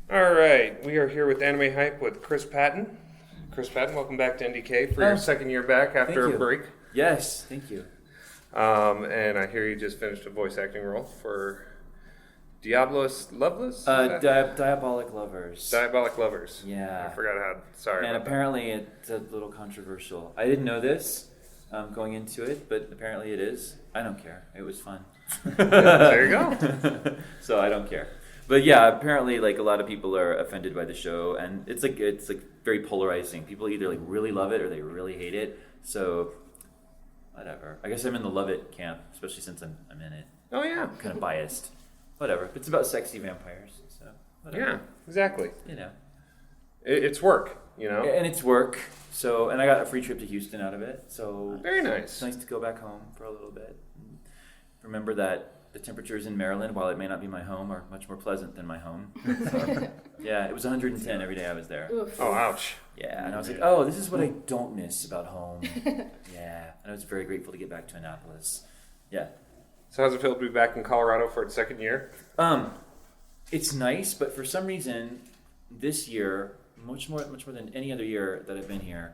All right, we are here with Anime Hype with Chris Patton. Chris Patton, welcome back to NDK for your second year back after a break. Yes, thank you. And I hear you just finished a voice acting role for Diablos Loveless? Diabolic Lovers. Diabolic Lovers. Yeah. I forgot how, sorry. And apparently it's a little controversial. I didn't know this going into it, but apparently it is. I don't care. It was fun. There you go. So I don't care. But yeah, apparently like a lot of people are offended by the show, and it's like very polarizing. People either like really love it or they really hate it. So whatever. I guess I'm in the love it camp, especially since I'm in it. Oh yeah. I'm kind of biased. Whatever. It's about sexy vampires, so whatever. Yeah, exactly. You know. It's work, you know? And it's work. So, and I got a free trip to Houston out of it. So very nice. It's nice to go back home for a little bit. Remember that the temperatures in Maryland, while it may not be my home, are much more pleasant than my home. So, yeah, it was 110 every day I was there. Oof. Oh, ouch. Yeah, and I was like, oh, this is what I don't miss about home. Yeah, and I was very grateful to get back to Annapolis. Yeah. So how's it feel to be back in Colorado for its second year? It's nice, but for some reason, this year, much more than any other year that I've been here,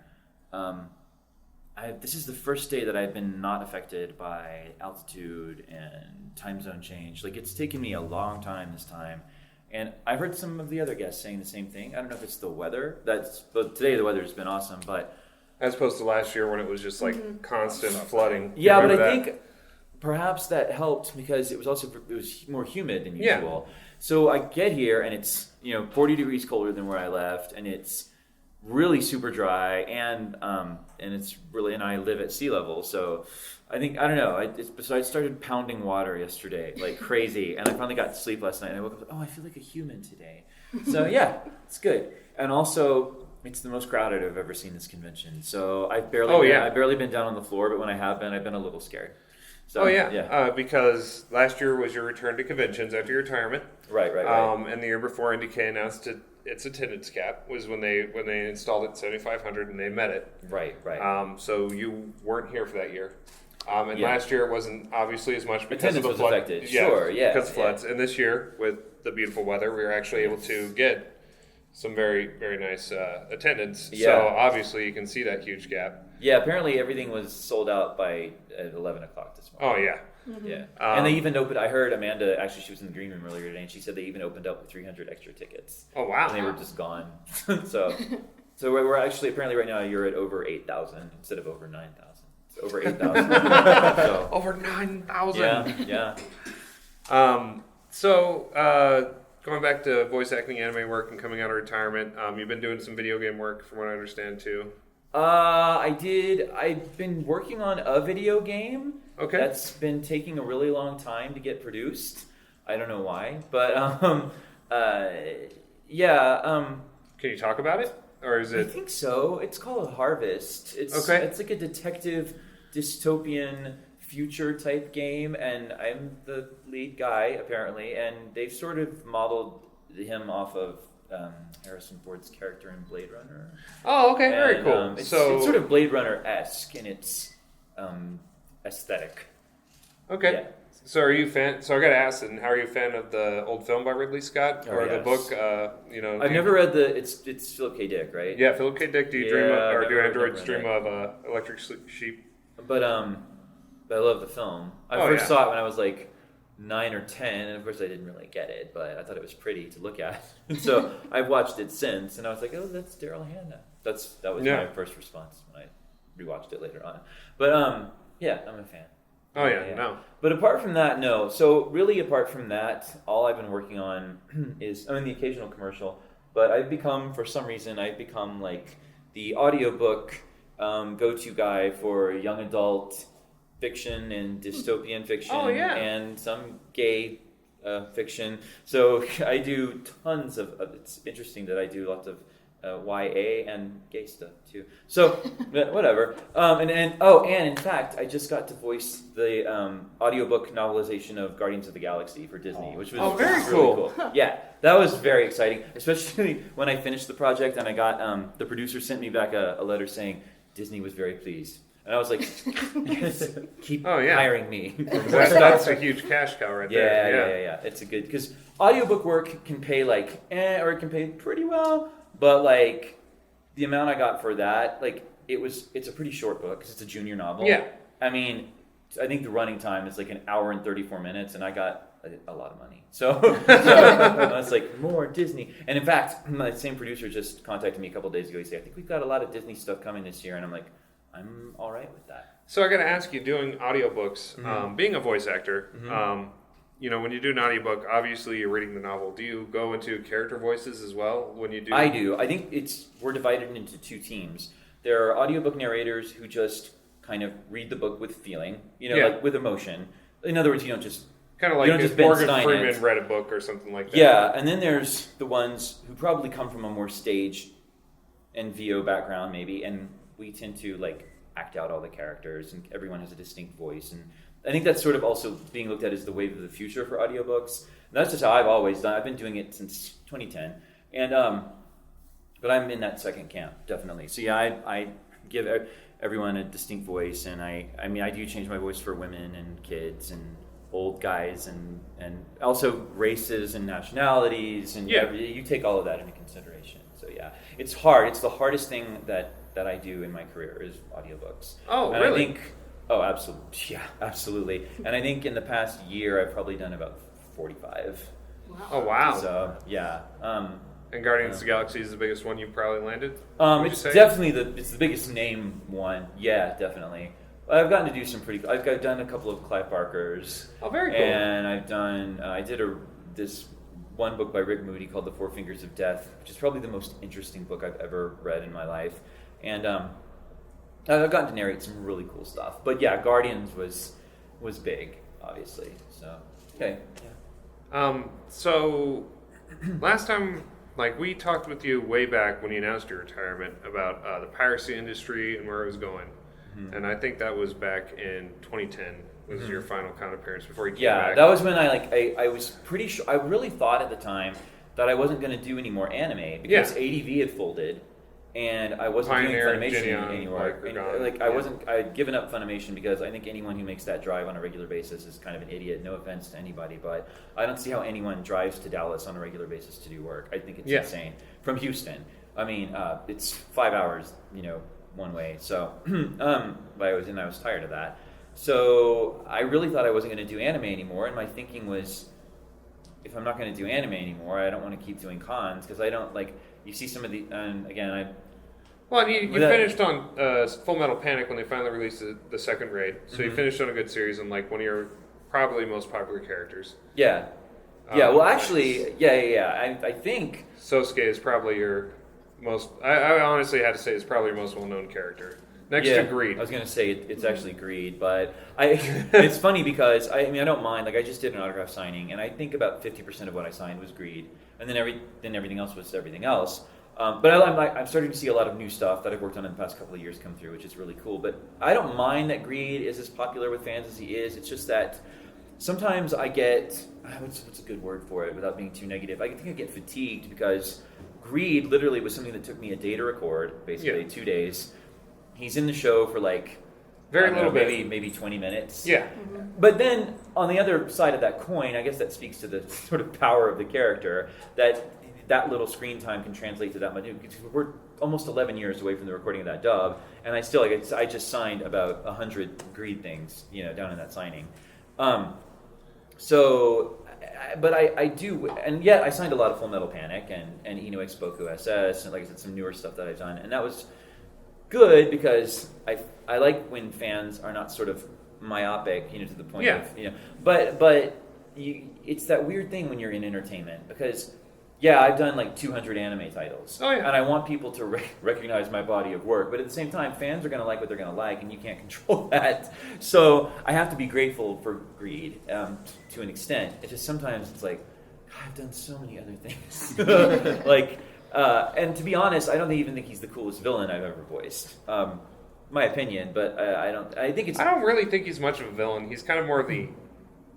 this is the first day that I've been not affected by altitude and time zone change. Like, it's taken me a long time this time. And I've heard some of the other guests saying the same thing. I don't know if it's the weather. But today the weather's been awesome, but... As opposed to last year when it was just like constant flooding. Yeah, but I think perhaps that helped because it was more humid than usual. Yeah. So I get here and it's 40 degrees colder than where I left, and it's really super dry, and it's really, and I live at sea level, so I don't know. So I started pounding water yesterday like crazy, and I finally got to sleep last night, and I woke up like, oh, I feel like a human today. So yeah, it's good. And also, it's the most crowded I've ever seen this convention. So I've barely been down on the floor, but when I have been, I've been a little scared. So, because last year was your return to conventions after your retirement. Right. And the year before, NDK announced its attendance cap was when they installed it at 7,500 and they met it. Right. So you weren't here for that year. And last year it wasn't obviously as much because attendance of the flood. Affected. Sure, yeah. Because of floods. And this year, with the beautiful weather, we were actually able to get some very, very nice attendance. Yeah. So obviously you can see that huge gap. Yeah, apparently everything was sold out by 11 o'clock this morning. Oh, yeah. Mm-hmm. Yeah. And they even opened, I heard Amanda, actually she was in the green room earlier today, and she said they even opened up with 300 extra tickets. Oh, wow. And they were just gone. So we're actually, apparently right now you're at over 8,000 instead of over 9,000. It's over 8,000. So. Over 9,000. Yeah. Going back to voice acting, anime work, and coming out of retirement, you've been doing some video game work from what I understand too. I did. I've been working on a video game. Okay. That's been taking a really long time to get produced. I don't know why, but Can you talk about it, or is it? I think so. It's called Harvest. It's like a detective dystopian future type game, and I'm the lead guy apparently, and they've sort of modeled him off of Harrison Ford's character in Blade Runner. Oh, okay, very cool. It's sort of Blade Runner-esque in its aesthetic. Okay. Yeah. So are you fan? So I got to ask, and how are you a fan of the old film by Ridley Scott or the book? I've never read it's Philip K. Dick, right? Yeah, Philip K. Dick. Do you dream of, or do androids dream of Electric Sheep? But I love the film. I first saw it when I was like 9 or 10, and of course I didn't really get it, but I thought it was pretty to look at. And so I've watched it since, and I was like, oh, that's Daryl Hannah. That was my first response when I rewatched it later on. But I'm a fan. Oh yeah, no. But apart from that, no. So really, apart from that, all I've been working on is the occasional commercial. But for some reason, I've become like the audiobook go-to guy for young adult fiction and dystopian fiction and some gay fiction. So I do tons of it's interesting that I do lots of YA and gay stuff too. So whatever. And in fact, I just got to voice the audiobook novelization of Guardians of the Galaxy for Disney, which was very really cool. Yeah, that was very exciting, especially when I finished the project and I got the producer sent me back a letter saying Disney was very pleased. And I was like, keep hiring me. That's a huge cash cow right there. Yeah. It's a good, because audiobook work can pay like, or it can pay pretty well, but like the amount I got for that, like it's a pretty short book because it's a junior novel. Yeah. I mean, I think the running time is like an hour and 34 minutes, and I got a lot of money. So I was like, more Disney. And in fact, my same producer just contacted me a couple of days ago. He said, I think we've got a lot of Disney stuff coming this year. And I'm like, I'm all right with that. So I got to ask you, doing audiobooks, being a voice actor, when you do an audiobook, obviously you're reading the novel. Do you go into character voices as well when you do? I do. I think we're divided into two teams. There are audiobook narrators who just kind of read the book with feeling, like with emotion. In other words, you don't just... Kind of like if Morgan Freeman read a book or something like that. Yeah, and then there's the ones who probably come from a more stage and VO background maybe, and we tend to like act out all the characters, and everyone has a distinct voice. And I think that's sort of also being looked at as the wave of the future for audiobooks. And that's just how I've always done. I've been doing it since 2010, and but I'm in that second camp definitely. So yeah, I give everyone a distinct voice, and I mean I do change my voice for women and kids and old guys and also races and nationalities, and you take all of that into consideration. So yeah, it's hard. It's the hardest thing that I do in my career is audiobooks. Oh, and really? I think, absolutely. Yeah, absolutely. And I think in the past year I've probably done about 45. Wow. Oh, wow. So yeah. And Guardians of the Galaxy is the biggest one you probably landed? It's definitely the biggest name one. Yeah, definitely. I've gotten to do some I've done a couple of Clive Barkers. Oh, very cool. And I've done. I did this one book by Rick Moody called The Four Fingers of Death, which is probably the most interesting book I've ever read in my life. And I've gotten to narrate some really cool stuff. But yeah, Guardians was big, obviously. So okay. Yeah. So last time, like we talked with you way back when you announced your retirement about the piracy industry and where it was going. And I think that was back in 2010 was your final con appearance before you came back. Yeah, that was when I was pretty sure, I really thought at the time that I wasn't going to do any more anime because ADV had folded and I wasn't Pioneer, doing Funimation Geneon, anymore. I had given up Funimation because I think anyone who makes that drive on a regular basis is kind of an idiot. No offense to anybody, but I don't see how anyone drives to Dallas on a regular basis to do work. I think it's insane. From Houston. I mean, it's 5 hours, one way. So, but I was tired of that. So I really thought I wasn't going to do anime anymore. And my thinking was, if I'm not going to do anime anymore, I don't want to keep doing cons because I don't you see some of the, and again, Well, you finished on Fullmetal Panic when they finally released the second raid. So you finished on a good series and like one of your probably most popular characters. Yeah. Well, actually, I think Sousuke is probably your most. I honestly had to say it's probably your most well-known character, next to Greed. I was gonna say it's actually Greed, but it's funny because I don't mind. Like I just did an autograph signing, and I think about 50% of what I signed was Greed, and then everything else was everything else. But I'm starting to see a lot of new stuff that I've worked on in the past couple of years come through, which is really cool. But I don't mind that Greed is as popular with fans as he is. It's just that sometimes I get what's a good word for it without being too negative. I think I get fatigued because Greed literally was something that took me a day to record, basically 2 days. He's in the show for like very little bit, maybe 20 minutes. Yeah. But then on the other side of that coin, I guess that speaks to the sort of power of the character that little screen time can translate to that much. We're almost 11 years away from the recording of that dub, and I still I just signed about 100 Greed things, down in that signing. But I do, and yet I signed a lot of Fullmetal Panic and Ino Xboku SS, and like I said, some newer stuff that I've done, and that was good because I like when fans are not sort of myopic, to the point of, but it's that weird thing when you're in entertainment because. Yeah, I've done like 200 anime titles. Oh, yeah. And I want people to recognize my body of work. But at the same time, fans are going to like what they're going to like, and you can't control that. So I have to be grateful for Greed to an extent. It's just sometimes it's like, God, I've done so many other things. And to be honest, I don't even think he's the coolest villain I've ever voiced. My opinion, but I don't. I don't really think he's much of a villain. He's kind of more of the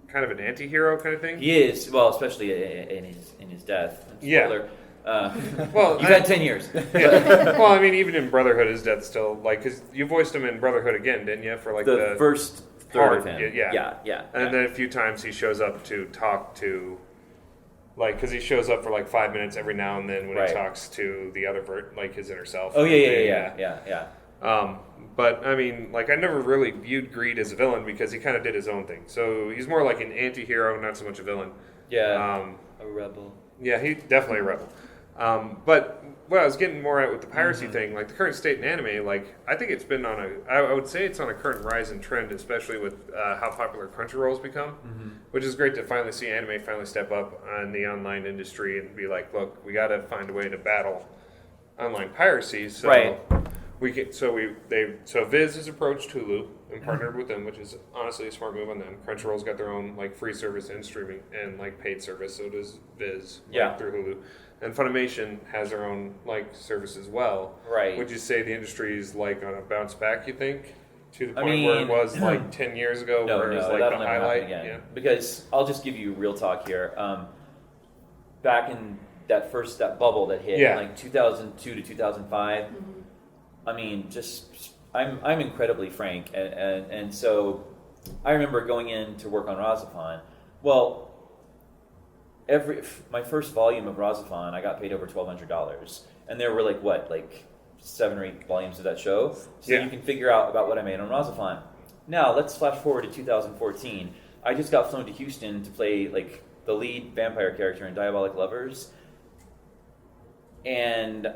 kind of an anti-hero kind of thing. He is, well, especially in his death. Spoiler. Well, you've had 10 years. Yeah. Well, I mean, even in Brotherhood, is Death still like? Because you voiced him in Brotherhood again, didn't you? For like the first third of him. Yeah. And then a few times he shows up to talk to, like, because he shows up for like 5 minutes every now and then when he talks to the other like his inner self. Oh yeah. But I mean, like, I never really viewed Greed as a villain because he kind of did his own thing. So he's more like an anti-hero, not so much a villain. Yeah. A rebel. Yeah, he's definitely a rebel. But what I was getting more at with the piracy thing, like the current state in anime, like I think it's been on I would say it's on a current rise and trend, especially with how popular Crunchyroll's become, which is great to finally see anime finally step up on the online industry and be like, look, we got to find a way to battle online piracy. So we get so Viz has approached Hulu and partnered with them, which is honestly a smart move on them. Crunchyroll's got their own like free service and streaming and like paid service, so does Viz through Hulu. And Funimation has their own like service as well. Right. Would you say the industry is like on a bounce back? You think to the point where it was like 10 years ago, where it was like the highlight? Again. Yeah. Because I'll just give you real talk here. Back in that bubble that hit, like 2002 to 2005. I mean, I'm incredibly frank, and so I remember going in to work on Razafon. Well, my first volume of Razafon, I got paid over $1,200, and there were like 7 or 8 volumes of that show. So you can figure out about what I made on Razafon. Now let's flash forward to 2014. I just got flown to Houston to play like the lead vampire character in Diabolic Lovers, and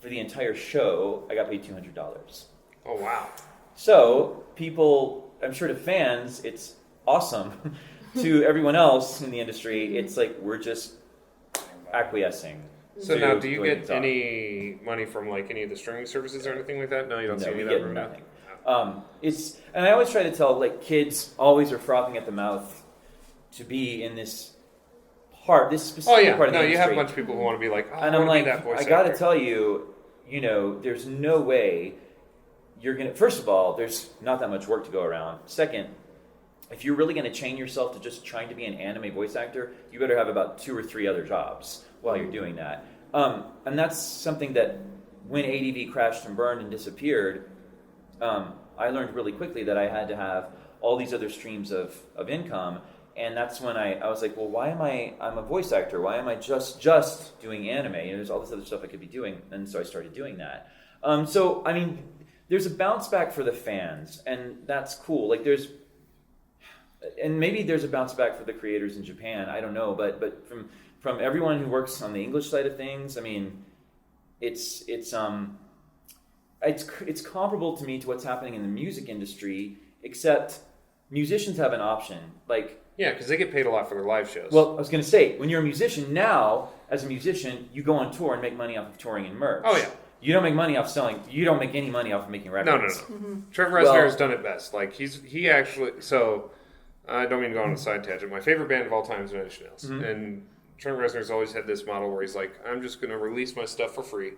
for the entire show, I got paid $200. Oh, wow. So, people, I'm sure to fans, it's awesome. To everyone else in the industry, it's like we're just acquiescing. So now, do you get any money from like any of the streaming services or anything like that? No, you don't see any of that from nothing. And I always try to tell, like, kids always are frothing at the mouth to be in this specific part of the industry. You have a bunch of people who want to be like, and I'm like, I got to tell you, there's no way you're going to... First of all, there's not that much work to go around. Second, if you're really going to chain yourself to just trying to be an anime voice actor, you better have about 2 or 3 other jobs while you're doing that. And that's something that when ADV crashed and burned and disappeared, I learned really quickly that I had to have all these other streams of income. And that's when I was like, well, why am I'm a voice actor. Why am I just doing anime? There's all this other stuff I could be doing. And so I started doing that. So, I mean, there's a bounce back for the fans, and that's cool. Like and maybe there's a bounce back for the creators in Japan. I don't know. But from everyone who works on the English side of things, I mean, it's comparable to me to what's happening in the music industry, except musicians have an option. Yeah, because they get paid a lot for their live shows. Well, I was going to say, when you're a musician now, as a musician, you go on tour and make money off of touring and merch. Oh, yeah. You don't make money off selling. You don't make any money off of making records. No. Mm-hmm. Trent Reznor has done it best. Like, he actually... So, I don't mean to go on a side tangent. My favorite band of all time is Nine Inch Nails. Mm-hmm. And Trent Reznor's always had this model where he's like, I'm just going to release my stuff for free.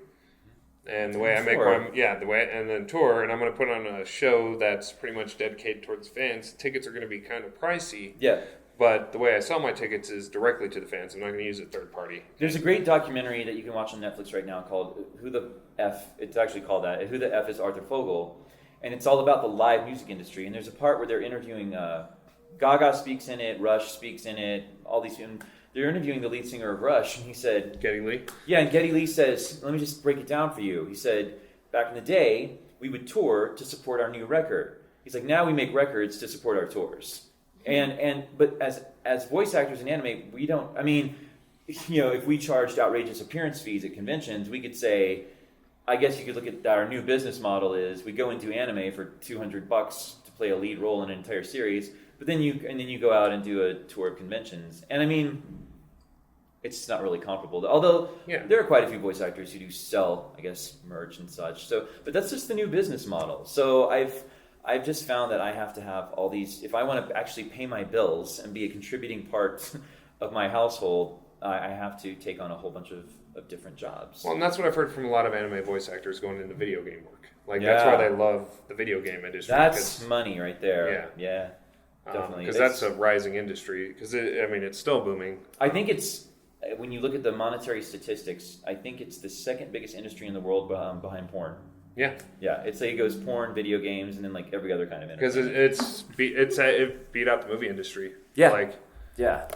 And the way I make and then tour, and I'm going to put on a show that's pretty much dedicated towards fans. Tickets are going to be kind of pricey. Yeah. But the way I sell my tickets is directly to the fans. I'm not going to use a third party. There's a great documentary that you can watch on Netflix right now called Who the F? It's actually called that. Who the F is Arthur Fogel? And it's all about the live music industry. And there's a part where they're interviewing Gaga speaks in it, Rush speaks in it, all these. And they're interviewing the lead singer of Rush, and he said... Geddy Lee? Yeah, and Geddy Lee says, let me just break it down for you. He said, back in the day, we would tour to support our new record. He's like, now we make records to support our tours. But as voice actors in anime, we don't... I mean, if we charged outrageous appearance fees at conventions, we could say, I guess you could look at our new business model is we go into anime for $200 to play a lead role in an entire series, but then you go out and do a tour of conventions. And I mean... It's not really comparable. Although there are quite a few voice actors who do sell, I guess, merch and such. So, but that's just the new business model. So I've just found that I have to have all these. If I want to actually pay my bills and be a contributing part of my household, I have to take on a whole bunch of different jobs. Well, and that's what I've heard from a lot of anime voice actors going into video game work. That's why they love the video game industry. That's money right there. Yeah, definitely. Because that's a rising industry. Because it's still booming. I think it's. when you look at the monetary statistics, I think it's the second biggest industry in the world behind porn. Yeah. Yeah, it goes porn, video games, and then like every other kind of entertainment. Because it beat out the movie industry. Yeah. Like. Yeah.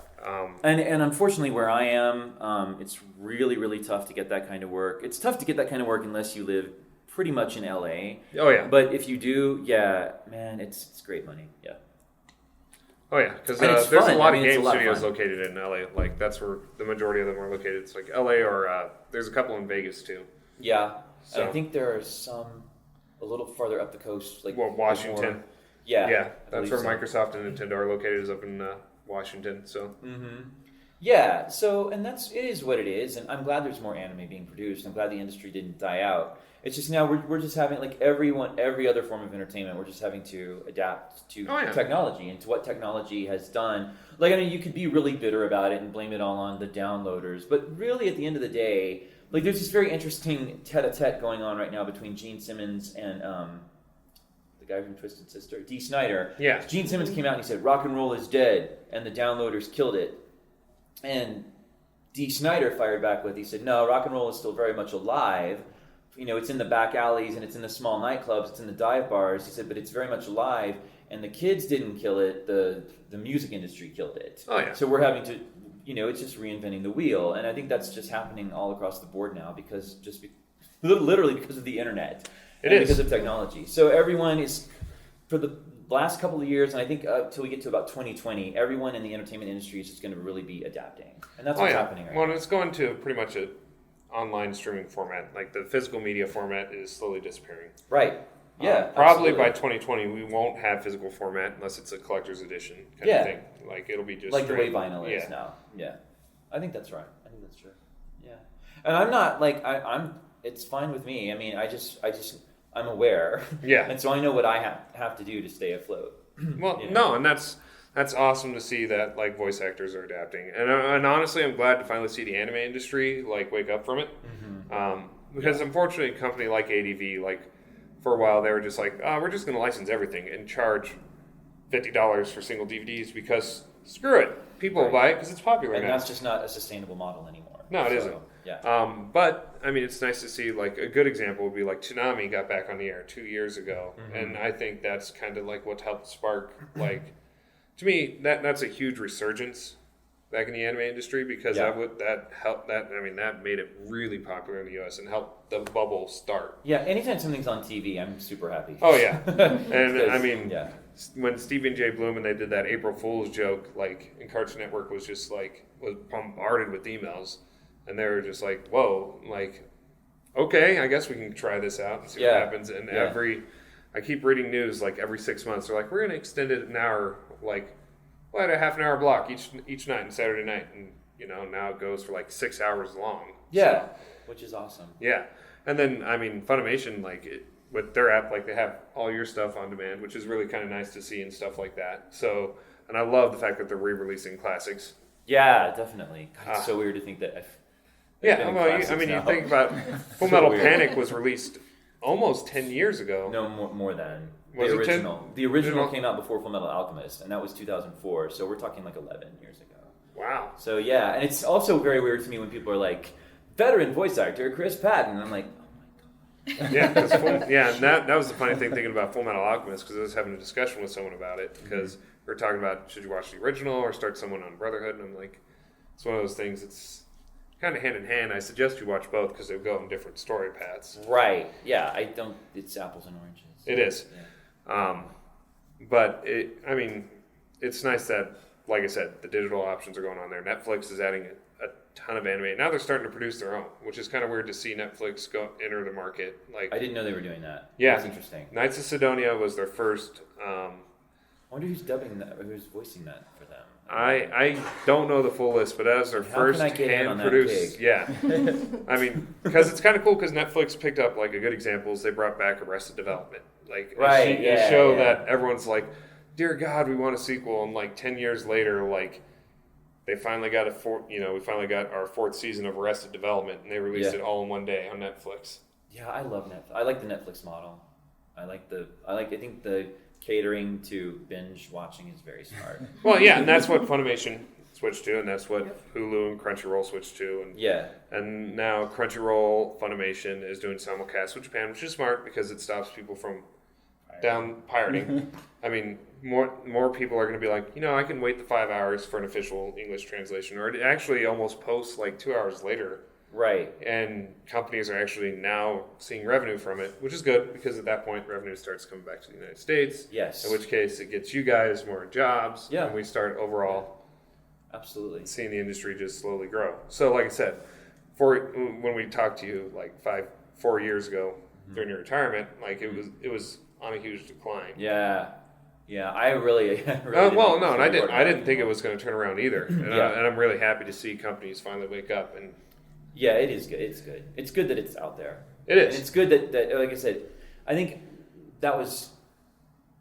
And unfortunately, where I am, it's really, really tough to get that kind of work. It's tough to get that kind of work unless you live pretty much in LA. Oh yeah. But if you do, yeah, man, it's great money. Yeah. Oh yeah, because there's fun. a lot of it's game a lot of studios fun. located in LA. Like that's where the majority of them are located. It's like LA or there's a couple in Vegas too. Yeah. So. I think there are some a little farther up the coast, like Washington. More, yeah. Yeah, that's where so. Microsoft and Nintendo are located, is up in Washington. So. Mm-hmm. Yeah. So, and it is what it is, and I'm glad there's more anime being produced. I'm glad the industry didn't die out. It's just now we're just having, like every other form of entertainment, we're just having to adapt to technology and to what technology has done. Like, I mean, you could be really bitter about it and blame it all on the downloaders, but really at the end of the day, like there's this very interesting tete-a-tete going on right now between Gene Simmons and the guy from Twisted Sister, Dee Snider. Yeah. Gene Simmons came out and he said, rock and roll is dead, and the downloaders killed it. And Dee Snider fired back with, he said, no, rock and roll is still very much alive. You know, it's in the back alleys and it's in the small nightclubs, it's in the dive bars. He said, but it's very much alive. And the kids didn't kill it, the music industry killed it. Oh, yeah. So we're having to, it's just reinventing the wheel. And I think that's just happening all across the board now literally because of the internet. Because of technology. So everyone is, for the last couple of years, and I think till we get to about 2020, everyone in the entertainment industry is just going to really be adapting. And that's what's happening right now. Well, it's going to pretty much a online streaming format. Like the physical media format is slowly disappearing. Right. Yeah. Probably absolutely. by 2020 we won't have physical format unless it's a collector's edition kind of thing. Like it'll be just like straight. the way vinyl is now. Yeah. I think that's right. I think that's true. Yeah. And I'm not like I'm it's fine with me. I mean, I'm aware. Yeah. And so I know what I have to do to stay afloat. Well, no, and that's awesome to see that like voice actors are adapting, and honestly, I'm glad to finally see the anime industry like wake up from it, because unfortunately, a company like ADV, like for a while, they were just like, oh, we're just going to license everything and charge $50 for single DVDs because screw it, people will buy it because it's popular and now. that's just not a sustainable model anymore. No, it isn't. Yeah. But I mean, it's nice to see like a good example would be like Toonami got back on the air 2 years ago, and I think that's kind of like what helped spark like. To me, that's a huge resurgence back in the anime industry because that made it really popular in the US and helped the bubble start. Yeah, anytime something's on TV, I'm super happy. Oh yeah, and I mean, when Stephen J. Bloom and they did that April Fool's joke, like, and Cartoon Network was just like was bombarded with emails, and they were just like, whoa, like, okay, I guess we can try this out and see what happens. And I keep reading news like every 6 months. They're like, we're going to extend it an hour, like, at a half an hour block each night and Saturday night, and now it goes for like 6 hours long. Yeah, so, which is awesome. Yeah, and then I mean Funimation, like with their app, like they have all your stuff on demand, which is really kind of nice to see and stuff like that. So, and I love the fact that they're re-releasing classics. Yeah, definitely. God, it's so weird to think that. Yeah, well, I mean, you think about Fullmetal Panic was released almost 10 years ago. No, more than. Was the it original. 10? The original came out before Fullmetal Alchemist, and that was 2004. So we're talking like 11 years ago. Wow. So yeah, and it's also very weird to me when people are like, veteran voice actor Chris Patton, and I'm like, oh my god. Yeah, and that was the funny thing thinking about Fullmetal Alchemist, because I was having a discussion with someone about it, because we were talking about should you watch the original or start someone on Brotherhood, and I'm like, it's one of those things. It's kind of hand in hand. I suggest you watch both because they go in different story paths. Right. Yeah. It's apples and oranges. It is. Yeah. But it's nice that, like I said, the digital options are going on there. Netflix is adding a ton of anime. Now they're starting to produce their own, which is kind of weird to see Netflix enter the market. Like, I didn't know they were doing that. Yeah. That's interesting. Knights of Sidonia was their first. I wonder who's dubbing that, or who's voicing that for them. I don't know the full list, but as their first hand-produced, I mean, because it's kind of cool because Netflix picked up like a good example is they brought back Arrested Development, like a show that everyone's like, dear God, we want a sequel, and like 10 years later, like they finally got we finally got our 4th season of Arrested Development, and they released it all in one day on Netflix. Yeah, I love Netflix. I like the Netflix model. I think the catering to binge watching is very smart. Well, yeah, and that's what Funimation's switched to, and that's what Hulu and Crunchyroll switched to. And and now Crunchyroll Funimation is doing simulcast with Japan, which is smart because it stops people from down pirating. I mean, more people are going to be like, I can wait the 5 hours for an official English translation, or it actually almost posts like 2 hours later. Right. And companies are actually now seeing revenue from it, which is good because at that point revenue starts coming back to the United States. Yes. In which case it gets you guys more jobs. Yeah. And we start overall absolutely seeing the industry just slowly grow. So like I said, when we talked to you like 4 years ago during your retirement, like it was on a huge decline. Yeah. I really and I didn't think it was going to turn around either. And I'm really happy to see companies finally wake up. And yeah, it is good. It's good. It's good that it's out there. It is. And it's good that like I said, I think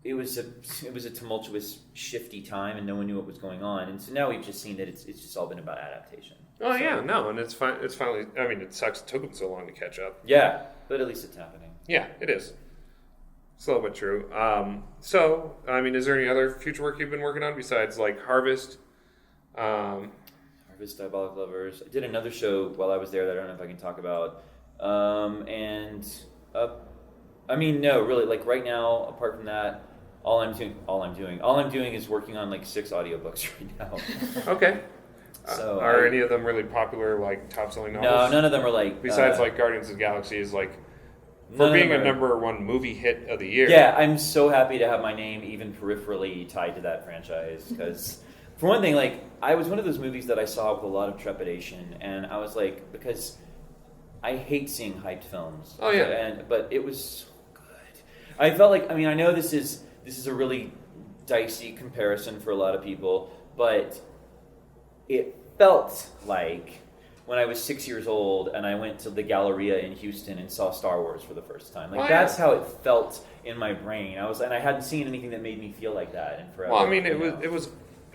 it was a tumultuous, shifty time, and no one knew what was going on. And so now we've just seen that it's just all been about adaptation. Oh yeah, no, and it's finally. I mean, it sucks it took them so long to catch up. Yeah, but at least it's happening. Yeah, it is. Slow but true. So, I mean, is there any other future work you've been working on besides like Harvest? Harvest, Diabolic Lovers. I did another show while I was there that I don't know if I can talk about. I mean, no, really. Like right now, apart from that, all I'm doing is working on like 6 audiobooks right now. Okay. So are any of them really popular, like top-selling novels? No, none of them are like. Besides, like Guardians of the Galaxy is like. For being a #1 movie hit of the year. Yeah, I'm so happy to have my name even peripherally tied to that franchise. Because, for one thing, like, I was one of those movies that I saw with a lot of trepidation. And I was like, because I hate seeing hyped films. Oh, yeah. But it was so good. I felt like, I mean, I know this is a really dicey comparison for a lot of people. But it felt like when I was 6 years old and I went to the Galleria in Houston and saw Star Wars for the first time. Like that's how it felt in my brain. I hadn't seen anything that made me feel like that in forever. Well, I mean, it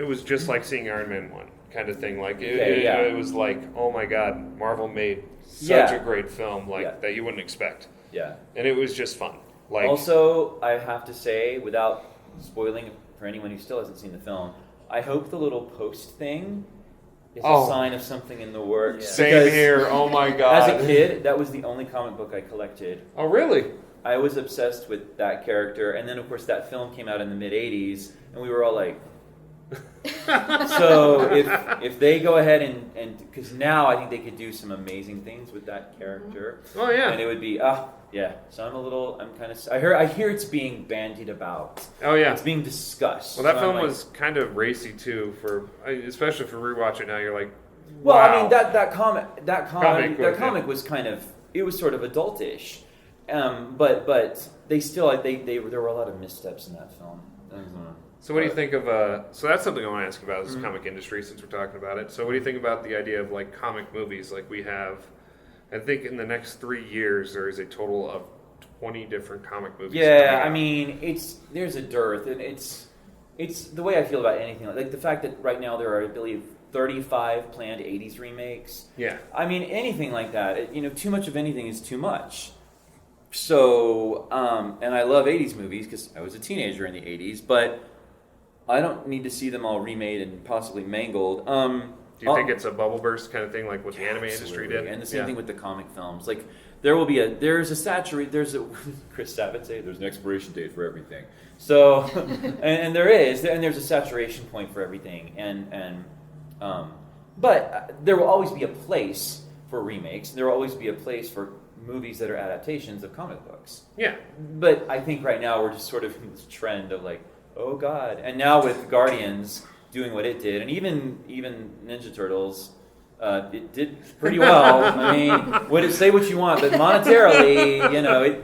was just like seeing Iron Man 1 kind of thing. Like it was like, oh my God, Marvel made such a great film that you wouldn't expect. Yeah. And it was just fun. Like also, I have to say, without spoiling for anyone who still hasn't seen the film, I hope the little post thing is a sign of something in the works. Same here. Oh my God. As a kid, that was the only comic book I collected. Oh, really? I was obsessed with that character. And then, of course, that film came out in the mid-'80s. And we were all like... So if they go ahead and... Because now I think they could do some amazing things with that character. Oh, yeah. And it would be... yeah. So I'm kind of... I hear it's being bandied about. Oh, yeah. It's being discussed. Well, that film was kind of racy, too, especially for rewatching now. You're like, well, wow. I mean, that comic was kind of... It was sort of adultish. But they still... there were a lot of missteps in that film. So what do you think of... so that's something I want to ask about is the comic industry, since we're talking about it. So what do you think about the idea of, like, comic movies? Like, we have... I think in the next 3 years, there is a total of 20 different comic movies. Yeah, I mean, there's a dearth, and it's the way I feel about anything. Like the fact that right now there are, I believe, 35 planned 80s remakes. Yeah. I mean, anything like that. Too much of anything is too much. So, and I love 80s movies because I was a teenager in the 80s, but I don't need to see them all remade and possibly mangled. Do you think it's a bubble burst kind of thing, like what the anime industry did? And the same thing with the comic films. Like there's a Chris Patton would say there's an expiration date for everything. So and there's a saturation point for everything. But there will always be a place for remakes. There will always be a place for movies that are adaptations of comic books. Yeah. But I think right now we're just sort of in this trend of like, oh God. And now with Guardians doing what it did, and even Ninja Turtles, it did pretty well. I mean, say what you want, but monetarily,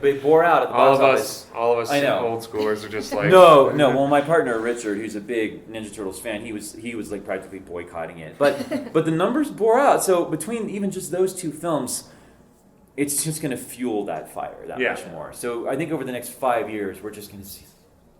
it bore out at the box office. All of us I know. old schoolers are just like... No. Well, my partner Richard, who's a big Ninja Turtles fan, he was like practically boycotting it. But the numbers bore out. So between even just those two films, it's just going to fuel that fire that much more. So I think over the next 5 years, we're just going to see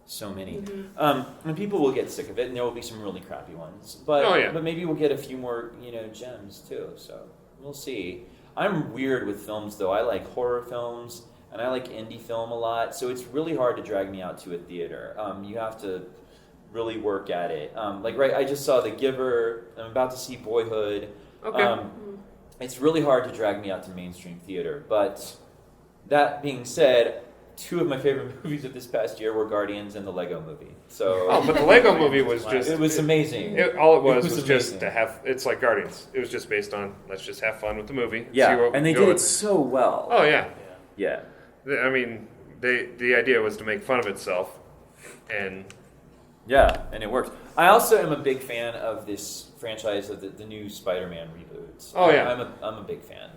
so many. And people will get sick of it, and there will be some really crappy ones. But maybe we'll get a few more, gems too. So we'll see. I'm weird with films, though. I like horror films, and I like indie film a lot. So it's really hard to drag me out to a theater. You have to really work at it. I just saw The Giver. I'm about to see Boyhood. Okay. It's really hard to drag me out to mainstream theater. But that being said, 2 of my favorite movies of this past year were Guardians and the Lego Movie. So, but the Lego Movie was just... It was amazing. All it was amazing. just to have... It's like Guardians. It was just based on, let's just have fun with the movie. Yeah, and they did it so well. Oh, yeah. Yeah. I mean, the idea was to make fun of itself, and... Yeah, and it worked. I also am a big fan of this franchise of the new Spider-Man reboots. Oh, yeah. I'm a big fan.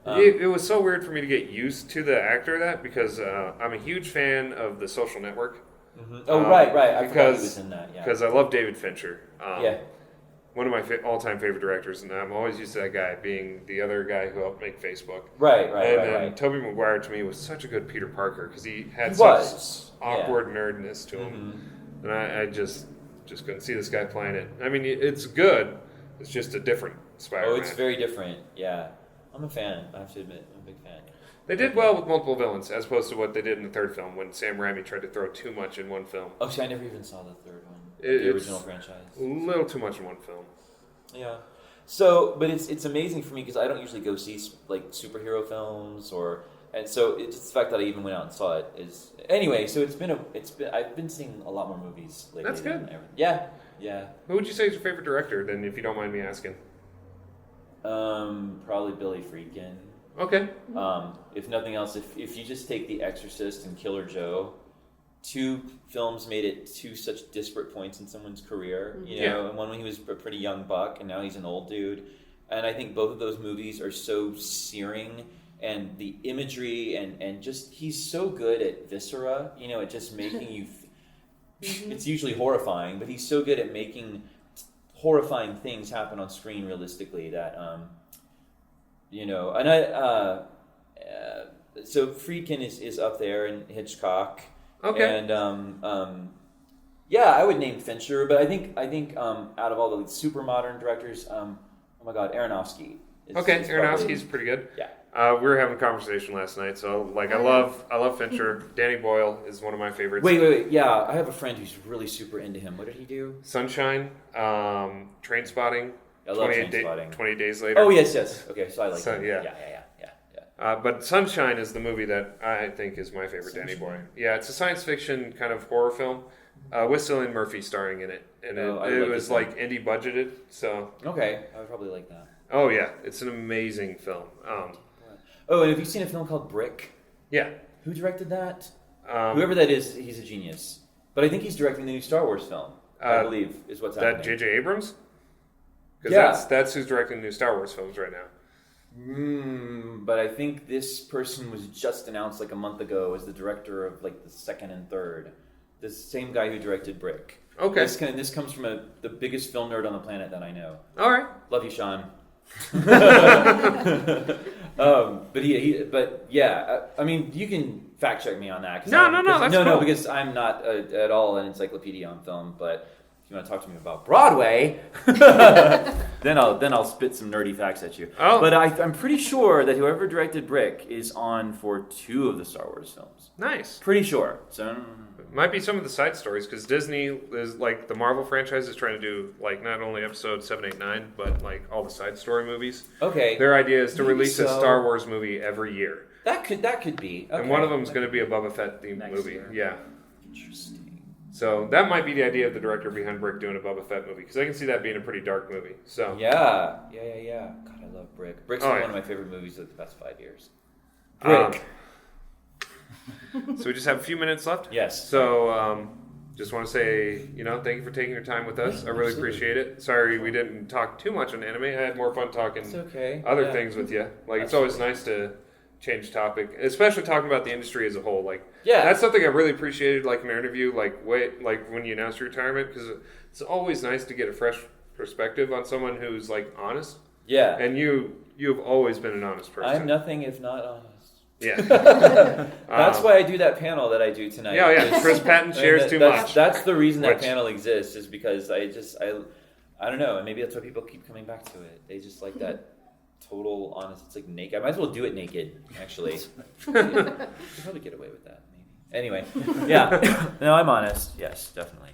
It was so weird for me to get used to the actor of that, because I'm a huge fan of The Social Network. Mm-hmm. Oh, right. I forgot he was in that, yeah. Because I love David Fincher. Yeah. One of my all-time favorite directors, and I'm always used to that guy being the other guy who helped make Facebook. Right. And Tobey Maguire, to me, was such a good Peter Parker, because he had such awkward nerdness to him. And I just couldn't see this guy playing it. I mean, it's good. It's just a different Spider-Man. Oh, it's very different, yeah. I'm a fan, I have to admit. I'm a big fan. They did well with multiple villains, as opposed to what they did in the third film, when Sam Raimi tried to throw too much in one film. Oh, see, I never even saw the third one. The original franchise. A little too much in one film. Yeah. So, but it's amazing for me, because I don't usually go see, like, superhero films, and so it's the fact that I even went out and saw it is... Anyway, so I've been seeing a lot more movies lately. That's good. Yeah. Who would you say is your favorite director, then, if you don't mind me asking? Probably Billy Friedkin. Okay. If nothing else, if you just take The Exorcist and Killer Joe, 2 films made it to such disparate points in someone's career, you know, and one when he was a pretty young buck, and now he's an old dude. And I think both of those movies are so searing, and the imagery, and just, he's so good at viscera, you know, at just making you... It's usually horrifying, but he's so good at making horrifying things happen on screen realistically that, you know, and so Friedkin is up there, and Hitchcock. Okay. And, yeah, I would name Fincher, but I think out of all the super modern directors, oh my God, Aronofsky. Aronofsky's pretty good. Yeah. We were having a conversation last night, so I love Fincher. Danny Boyle is one of my favorites. Wait. Yeah, I have a friend who's really super into him. What did he do? Sunshine, Trainspotting. I love Trainspotting. 28 Days Later. Oh, yes. Okay, so I like him. Yeah. But Sunshine is the movie that I think is my favorite Danny Boyle. Yeah, it's a science fiction kind of horror film with Cillian Murphy starring in it. And it was like indie budgeted, so... Okay, I would probably like that. Oh, yeah. It's an amazing film. And have you seen a film called Brick? Yeah. Who directed that? Whoever that is, he's a genius. But I think he's directing the new Star Wars film, I believe, is what's happening. That J.J. Abrams? Because that's who's directing the new Star Wars films right now. But I think this person was just announced like a month ago as the director of like the second and third. The same guy who directed Brick. Okay. This comes from the biggest film nerd on the planet that I know. All right. Love you, Sean. But yeah, I mean, you can fact check me on that. No, because I'm not at all an encyclopedia on film. But if you want to talk to me about Broadway, then I'll spit some nerdy facts at you. Oh. But I'm pretty sure that whoever directed Brick is on for 2 of the Star Wars films. Nice. Pretty sure. So. Might be some of the side stories, because Disney is like the Marvel franchise is trying to do like not only episode 7, 8, 9, but like all the side story movies. Okay. Their idea is to release a Star Wars movie every year. That could be. Okay. And one of them is going to be a Boba Fett themed movie. Year. Yeah. Interesting. So that might be the idea of the director behind Brick doing a Boba Fett movie, because I can see that being a pretty dark movie. So yeah. God, I love Brick. Brick's one of my favorite movies of the past 5 years. Brick. So we just have a few minutes left. Yes. So just want to say, thank you for taking your time with us. I really appreciate it. Sorry we didn't talk too much on anime. I had more fun talking other things with you. It's always nice to change topic, especially talking about the industry as a whole. That's something I really appreciated, in our interview, when you announced your retirement, because it's always nice to get a fresh perspective on someone who's honest. Yeah. And you've always been an honest person. I'm nothing if not honest. Yeah. That's why I do that panel that I do tonight. Yeah. Chris Patton shares too much. That's the reason that panel exists, is because I don't know, and maybe that's why people keep coming back to it. They just like that total honest. It's like naked. I might as well do it naked, actually. You could probably get away with that, maybe. Anyway, yeah. No, I'm honest. Yes, definitely.